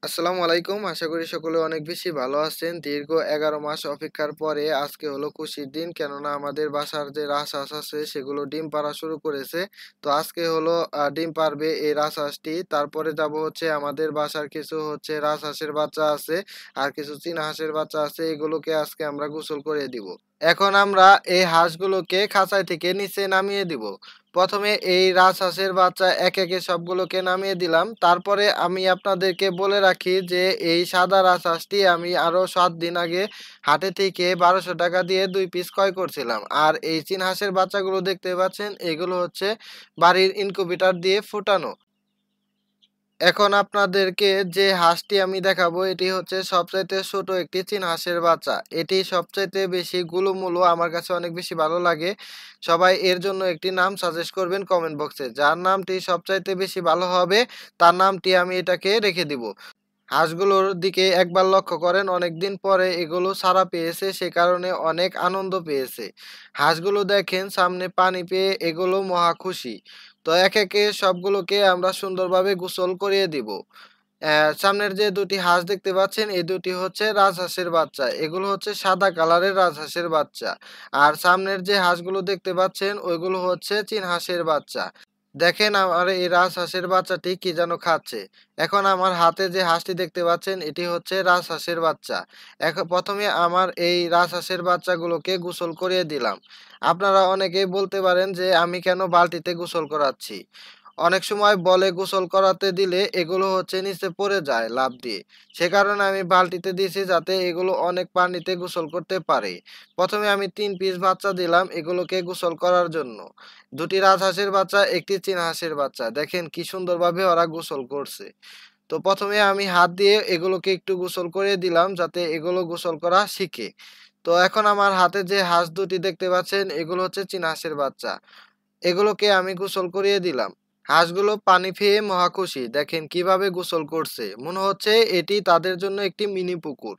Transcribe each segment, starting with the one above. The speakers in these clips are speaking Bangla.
আসসালামু আলাইকুম। আশা করি সকলে অনেক বেশি ভালো আছেন। দীর্ঘ ১১ মাস অপেক্ষার পরে আজকে হলো খুশির দিন। কেননা আমাদের বাসার যে রাজহাঁস আছে সেগুলো ডিম পাড়া শুরু করেছে। তো আজকে হলো ডিম পাড়বে এই রাজহাঁসটি। তারপরে যাবো হচ্ছে আমাদের বাসার কিছু হচ্ছে রাজহাঁসের বাচ্চা আছে, আর কিছু চীনা হাঁসের বাচ্চা আছে। এগুলোকে আজকে আমরা গোসল করিয়ে দিব। এখন আমরা এই হাঁসগুলোকে খাঁচায় থেকে নিচে নামিয়ে দিব। প্রথমে এই রাজহাঁসের বাচ্চা একে সবগুলোকে নামিয়ে দিলাম। তারপরে আমি আপনাদেরকে বলে রাখি যে এই সাদা রাজহাঁসটি আমি আরো ৭ দিন আগে হাটে থেকে ৳১২০০ দিয়ে ২ পিস ক্রয় করছিলাম। আর এই চীন হাঁসের বাচ্চাগুলো দেখতে পাচ্ছেন, এগুলো হচ্ছে বাড়ির ইনকিউবেটর দিয়ে ফুটানো। এখন আপনাদেরকে যে হাঁসটি আমি দেখাবো এটি হচ্ছে সবচাইতে ছোট একটি চীন হাঁসের বাচ্চা। এটি সবচাইতে বেশি গুলুমুলু, আমার কাছে অনেক বেশি ভালো লাগে। সবাই এর জন্য একটি নাম সাজেস্ট করবেন কমেন্ট বক্সে। যার নামটি সবচাইতে বেশি ভালো হবে তার নামটি আমি এটাকে রেখে দিব। হাঁসগুলোর দিকে একবার লক্ষ্য করেন, অনেকদিন পরে এগুলো ছাড়া পেয়েছে, সে কারণে অনেক আনন্দ পেয়েছে। হাঁসগুলো দেখেন সামনে পানি পেয়ে এগুলো মহা খুশি। তো একে সবগুলোকে আমরা সুন্দরভাবে গোসল করিয়ে দিব। সামনের যে দুটি হাঁস দেখতে পাচ্ছেন এই দুটি হচ্ছে রাজহাঁসের বাচ্চা। এগুলো হচ্ছে সাদা কালারের রাজহাঁসের বাচ্চা। আর সামনের যে হাঁসগুলো দেখতে পাচ্ছেন ওইগুলো হচ্ছে চীন হাঁসের বাচ্চা। দেখেন আমার এই রাজহাঁসের বাচ্চাটি কি যেন খাচ্ছে। এখন আমার হাতে যে হাঁসটি দেখতে পাচ্ছেন এটি হচ্ছে রাজহাঁসের বাচ্চা। প্রথমে আমার এই রাজহাঁসের বাচ্চাগুলোকে গোসল করিয়ে দিলাম। আপনারা অনেকেই বলতে পারেন যে আমি কেন বালতিতে গোসল করাচ্ছি। অনেক সময় বলে গোসল করাতে দিলে এগুলো হচ্ছে নিচে পড়ে যায় লাফ দিয়ে। সে কারণে আমি বালতিতে দিয়েছি যাতে এগুলো অনেক পানিতে গোসল করতে পারে। প্রথমে আমি ৩ পিস বাচ্চা দিলাম এগুলোকে গোসল করার জন্য। ২ টি রাজহাঁসের বাচ্চা, ১ টি চীনা হাঁসের বাচ্চা। দেখেন কি সুন্দরভাবে ওরা গোসল করছে। তো প্রথমে আমি হাত দিয়ে এগুলোকে একটু গোসল করিয়ে দিলাম যাতে এগুলো গোসল করা শিখে। তো এখন আমার হাতে যে হাঁস ২ টি দেখতে পাচ্ছেন এগুলো হচ্ছে চীনা হাঁসের বাচ্চা। এগুলোকে আমি গোসল করিয়ে দিলাম। হাঁসগুলো পানি পেয়ে মহা খুশি। দেখেন কিভাবে গোসল করছে। মনে হচ্ছে এটি তাদের জন্য একটি মিনি পুকুর।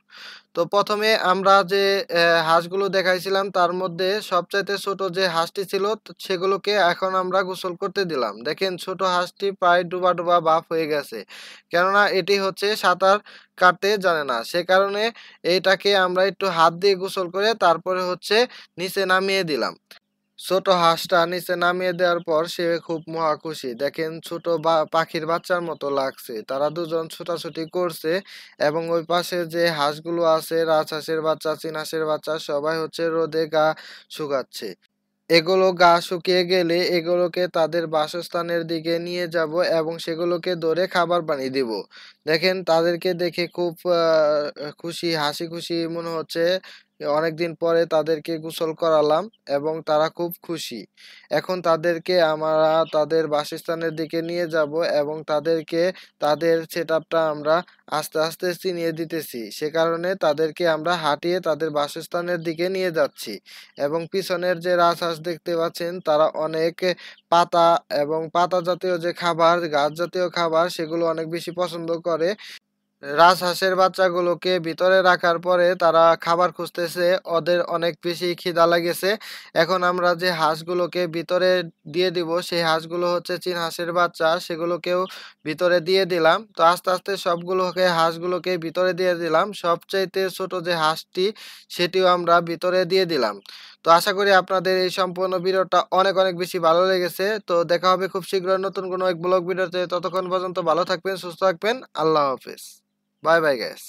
তো প্রথমে আমরা যে হাঁসগুলো দেখাইছিলাম তার মধ্যে সবচাইতে ছোট যে হাঁসটি ছিল সেগুলোকে এখন আমরা গোসল করতে দিলাম। দেখেন ছোট হাঁসটি প্রায় ডুবা ভাব হয়ে গেছে। কেননা এটি হচ্ছে সাঁতার কাটতে জানে না। সে কারণে এটাকে আমরা একটু হাত দিয়ে গোসল করে তারপরে হচ্ছে নিচে নামিয়ে দিলাম। ছোট হাঁসটা নিচে নামিয়ে দেওয়ার পর সে খুব মহা খুশি। দেখেন ছোট পাখির বাচ্চার মতো লাগছে। তারা দুজন ছোটাছুটি করছে এবং ওই পাশে যে হাঁসগুলো আছে রাজহাঁসের বাচ্চা, চীন হাঁসের বাচ্চা সবাই হচ্ছে রোদে গা শুকাচ্ছে। এগুলো গা শুকিয়ে গেলে এগুলোকে তাদের বাসস্থানের দিকে নিয়ে যাব এবং সেগুলোকে ধরে খাবার পানি দিব। দেখেন তাদেরকে দেখে খুব খুশি, হাসি খুশি মনে হচ্ছে। অনেকদিন পরে তাদেরকে গোসল করালাম এবং তারা খুব খুশি। এখন তাদেরকে আমরা তাদের বাসস্থানের দিকে নিয়ে যাব এবং তাদেরকে তাদের সেটআপটা আমরা আস্তে চিনিয়ে দিতেছি। সে কারণে তাদেরকে আমরা হাঁটিয়ে তাদের বাসস্থানের দিকে নিয়ে যাচ্ছি। এবং পিছনের যে রাজহাঁস দেখতে পাচ্ছেন তারা অনেক পাতা এবং পাতা জাতীয় যে খাবার, গাছ জাতীয় খাবার সেগুলো অনেক বেশি পছন্দ করে। রাজহাঁসের বাচ্চাগুলোকে ভিতরে রাখার পরে তারা খাবার খুঁজতেছে। ওদের অনেক বেশি খিদা লেগেছে। এখন আমরা যে হাঁসগুলোকে ভিতরে দিয়ে দিব সেই হাঁসগুলো হচ্ছে চীন হাঁসের বাচ্চা। সেগুলোকেও ভিতরে দিয়ে দিলাম। তো আস্তে সবগুলোকে হাঁসগুলোকে ভিতরে দিয়ে দিলাম। সবচাইতে ছোট যে হাঁসটি সেটিও আমরা ভিতরে দিয়ে দিলাম। তো আশা করি আপনাদের এই সম্পূর্ণ ভিডিওটা অনেক বেশি ভালো লেগেছে। তো দেখা হবে খুব শীঘ্রই নতুন কোনো এক ব্লগ ভিডিওতে। ততক্ষণ পর্যন্ত ভালো থাকবেন, সুস্থ থাকবেন। আল্লাহ হাফেজ। Bye bye guys.